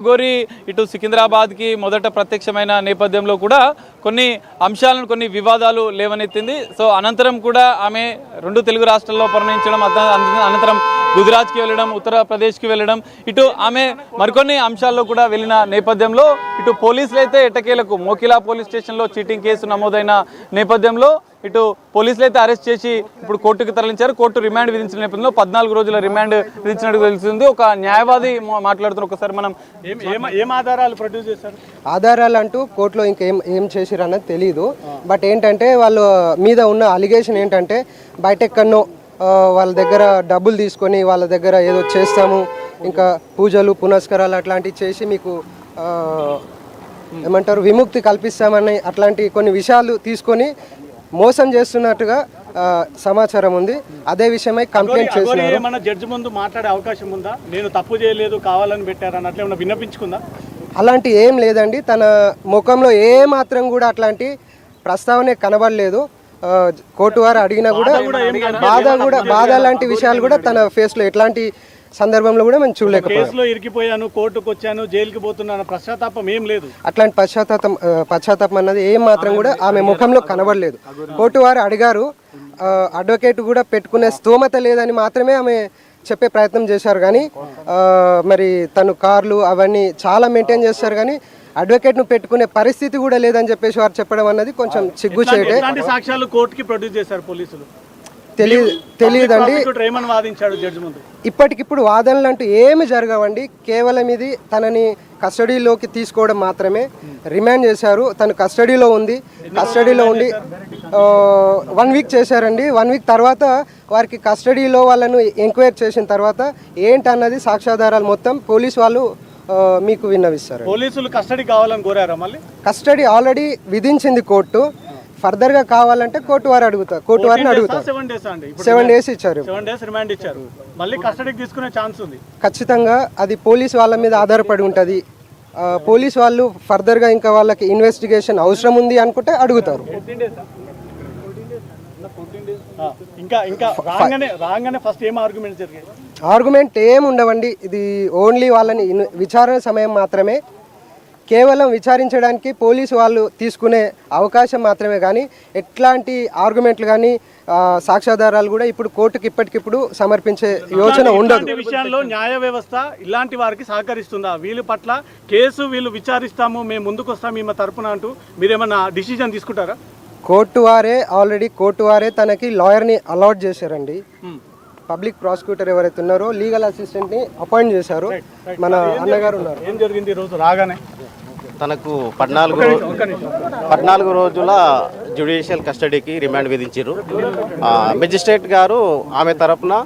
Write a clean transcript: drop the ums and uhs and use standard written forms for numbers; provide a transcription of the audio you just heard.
గోరి ఇటు సికింద్రాబాద్కి మొదట ప్రత్యక్షమైన నేపథ్యంలో కూడా కొన్ని అంశాలను కొన్ని వివాదాలు లేవనెత్తింది. సో అనంతరం కూడా ఆమె రెండు తెలుగు రాష్ట్రాల్లో పర్యటించడం, అనంతరం గుజరాత్కి వెళ్ళడం, ఉత్తరప్రదేశ్కి వెళ్ళడం, ఇటు ఆమె మరికొన్ని అంశాల్లో కూడా వెళ్ళిన నేపథ్యంలో ఇటు పోలీసులు అయితే ఎట్టకేలకు మోకిలా పోలీస్ స్టేషన్లో చీటింగ్ కేసు నమోదైన నేపథ్యంలో ఇటు పోలీసులు అయితే అరెస్ట్ చేసి ఇప్పుడు కోర్టుకు తరలించారు. కోర్టు రిమాండ్ విధించిన నేపథ్యంలో 14 రోజుల రిమాండ్ విధించినట్టు తెలుస్తుంది. ఒక న్యాయవాది మాట్లాడుతున్న ఒకసారి మనం ఏం ఆధారాలు ప్రొడ్యూస్ చేశారు? ఆధారాలు అంటూ కోర్టులో ఏం చేసిరు అన్నది తెలియదు. బట్ ఏంటంటే వాళ్ళ మీద ఉన్న అలిగేషన్ ఏంటంటే బయటెక్కడనో వాళ్ళ దగ్గర డబ్బులు తీసుకొని వాళ్ళ దగ్గర ఏదో చేస్తాము, ఇంకా పూజలు పునస్కారాలు అట్లాంటివి చేసి మీకు ఏమంటారు విముక్తి కల్పిస్తామని అట్లాంటి కొన్ని విషయాలు తీసుకొని మోసం చేస్తున్నట్టుగా సమాచారం ఉంది. అదే విషయమై కంప్లైంట్ చేస్తున్నారు. ఏమన్నా జడ్జి ముందు మాట్లాడే అవకాశం ఉందా? నేను తప్పు చేయలేదు, కావాలని పెట్టారు అన్నట్లు ఏమన్నా విన్నపించుకుందా? అలాంటి ఏం లేదండి. తన ముఖంలో ఏ మాత్రం కూడా అట్లాంటి ప్రస్తావనే కనబడలేదు. కోర్టు వారు అడిగినా కూడా బాధ లాంటి విషయాలు కూడా తన ఫేస్లో ఎట్లాంటి సందర్భంలో కూడా మేము చూడలేకపోయాము. ఇరికిపోయాను, కోర్టుకు వచ్చాను, జైలుకి పోతున్నాను పశ్చాత్తాపం ఏం లేదు. అట్లాంటి పశ్చాత్తాపం అన్నది ఏం మాత్రం కూడా ఆమె ముఖంలో కనబడలేదు. కోర్టు వారు అడిగారు, అడ్వకేట్ కూడా పెట్టుకునే స్తోమత లేదని మాత్రమే ఆమె చెప్పే ప్రయత్నం చేశారు. కానీ మరి తను కార్లు అవన్నీ చాలా మెయింటైన్ చేస్తారు, కానీ అడ్వకేట్ను పెట్టుకునే పరిస్థితి కూడా లేదని చెప్పేసి వారు చెప్పడం అన్నది కొంచెం సిగ్గుచేటే. సాక్ష్యాలు కోర్టుకి ప్రొడ్యూస్ చేశారు పోలీసులు? తెలియదండి. ముందు ఇప్పటికిప్పుడు వాదనలు అంటూ ఏమి జరగవండి. కేవలం ఇది తనని కస్టడీలోకి తీసుకోవడం మాత్రమే. రిమాండ్ చేశారు, తను కస్టడీలో ఉండి 1 వీక్ చేశారండి. 1 వీక్ తర్వాత వారికి కస్టడీలో వాళ్ళను ఎంక్వైరీ చేసిన తర్వాత ఏంటన్నది సాక్ష్యాధారాలు మొత్తం పోలీసు వాళ్ళు మీకు విన్నవిస్తారు. పోలీసులు కస్టడీ కావాలని కోరారా? మళ్ళీ కస్టడీ ఆల్రెడీ విధించింది కోర్టు. ఫర్దర్ గా కావాలంటే కోర్టు వారిని అడుగుతారు. 7 days ఇచ్చారు. 7 days రిమాండ్ ఇచ్చారు. మళ్ళీ కస్టడీకి తీసుకునే ఛాన్స్ ఉంది. ఖచ్చితంగా అది పోలీస్ వాళ్ళ మీద ఆధారపడి ఉంటుంది. పోలీస్ వాళ్ళు ఫర్దర్ గా ఇంకా వాళ్ళకి ఇన్వెస్టిగేషన్ అవసరం ఉంది అనుకుంటే అడుగుతారు. ఆర్గ్యుమెంట్ ఏం ఉండవండి. ఇది ఓన్లీ వాళ్ళని విచారణ సమయం మాత్రమే. కేవలం విచారించడానికి పోలీసు వాళ్ళు తీసుకునే అవకాశం మాత్రమే, కానీ ఎట్లాంటి ఆర్గ్యుమెంట్లు కానీ సాక్ష్యాధారాలు కూడా ఇప్పుడు కోర్టుకి ఇప్పటికిప్పుడు సమర్పించే యోచన ఉండదు. విషయాల్లో న్యాయ వ్యవస్థ ఇలాంటి వారికి సహకరిస్తుందా? వీళ్ళ పట్ల కేసు వీళ్ళు విచారిస్తాము, మేము ముందుకు వస్తాము ఈమె తరపున అంటూ మీరేమన్నా డిసిజన్ తీసుకుంటారా? కోర్టు వారే తనకి లాయర్ని అలాట్ చేశారండి. పబ్లిక్ ప్రాసిక్యూటర్ ఎవరైతే ఉన్నారో లీగల్ అసిస్టెంట్ని అపాయింట్ చేశారు. మన అన్నగారు ఉన్నారు. ఏం జరిగింది ఈ రోజు రాగానే? తనకు 14 రోజుల జ్యుడిషియల్ కస్టడీకి రిమాండ్ విధించారు. మెజిస్ట్రేట్ గారు ఆమె తరపున